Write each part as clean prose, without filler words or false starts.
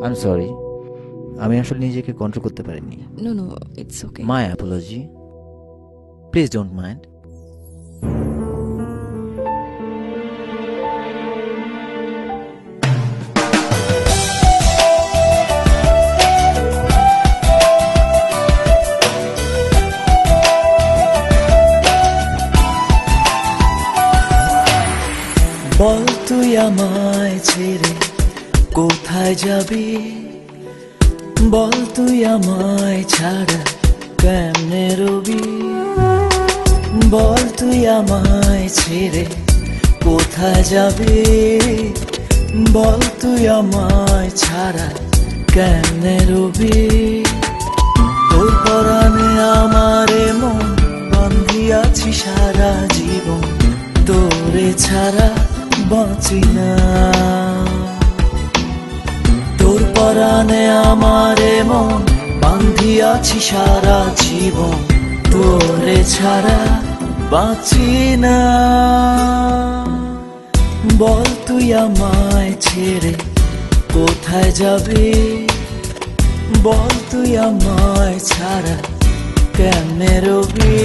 I am sorry, আমি আসলে নিজেকে কন্ট্রোল করতে পারিনি। No, no, it's okay. My apology, please don't mind. বল তুই আমায় ছেড়ে কোথায় যাবি, বল তুই আমায় ছাড়া কেমনে রবি, বল তুই আমায় ছেড়ে কোথায় যাবি, বল তুই আমায় ছাড়া কেমনে রবি। তোর পরাণে আমারে মন বান্ধিয়াছি সারা জীবন, তোরে ছাড়া বাঁচি না। তোর পরাণে আমারে মন বান্ধিয়াছি সারা জীবন, তোরে ছাড়া বাঁচি না। বল তুই আমায় ছেড়ে কোথায় যাবি, বল তুই আমায় ছাড়া কেমনে রবি।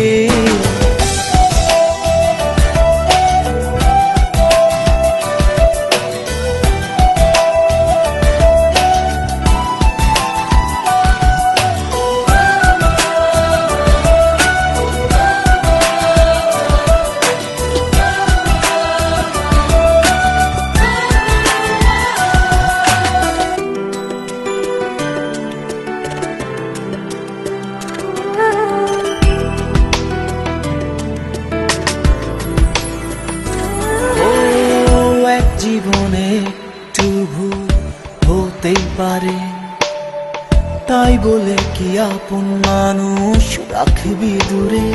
জীবনে একটু ভুল হতেই পারে, তাই বলে কি আপন মানুষ রাখবি দূরে।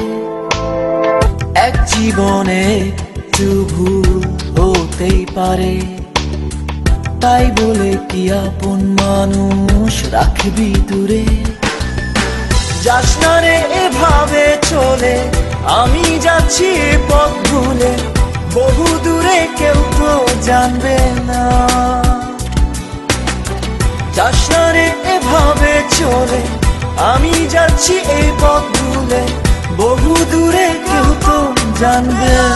এক জীবনে একটু ভুল হতেই পারে, তাই বলে কি আপন মানুষ রাখবি দূরে। যাস না রে এভাবে চলে, আমি যাচ্ছি পথ ভুলে, বহু দূরে কেউ তো জানবে না। যাস না রে এভাবে চলে, আমি যাচ্ছি এই পথ ভুলে, বহু দূরে কেউ তো জানবে না।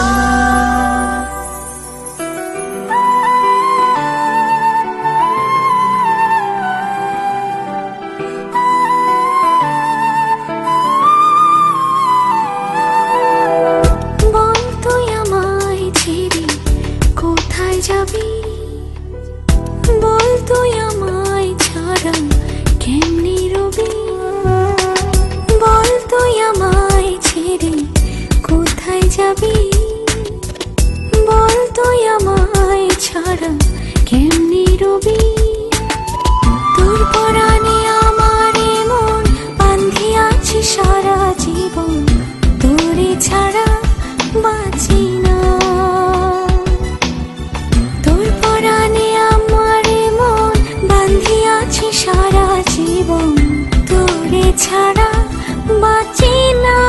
বল তুই আমায় ছাড়া কেমনে রবি, বল তুই আমায় ছেড়ে কোথায় যাবি, বল তুই আমায় ছাড়া কেমনে রবি। তোর পরাণে আমারে মন বান্ধিয়াছি সারা জীবন, তোরে ছাড়া বাঁচি না। সারা জীবন তোরে ছাড়া বাঁচি না।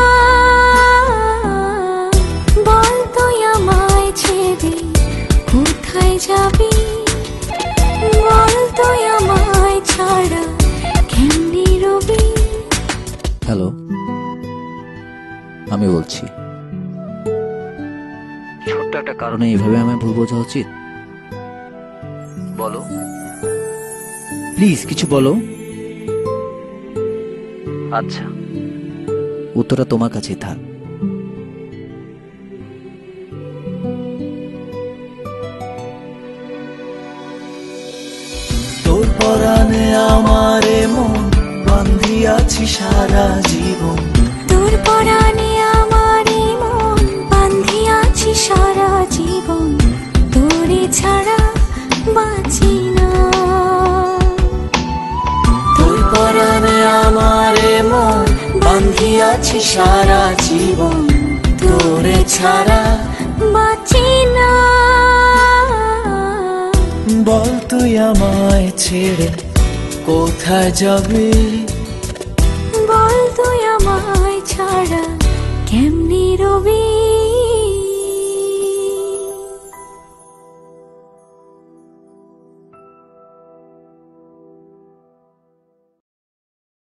বল তুই আমায় ছেড়ে কোথায় যাবি, বল তুই আমায় ছাড়া কেমনে রবি। হ্যালো, আমি বলছি। ছোট্ট একটা কারণে এইভাবে আমায় ভুল বোঝা উচিত? বলো প্লিজ, কিছু বলো। আচ্ছা, উত্তরটা তোমার কাছেই থাক। তোর পরাণে আমারে মন বান্ধিয়াছি সারা জীবন, তোর পরাণে আমারে মন বান্ধিয়াছি সারা জীবন, তোরে ছাড়া বাঁচি না। পরাণে আমারে মন বান্ধিয়াছি সারা জীবন, তোরে ছাড়া বাঁচি না। বল তুই আমায় ছেড়ে কোথায় যাবি, বল তুই আমায় ছাড়া কেমনে রবি।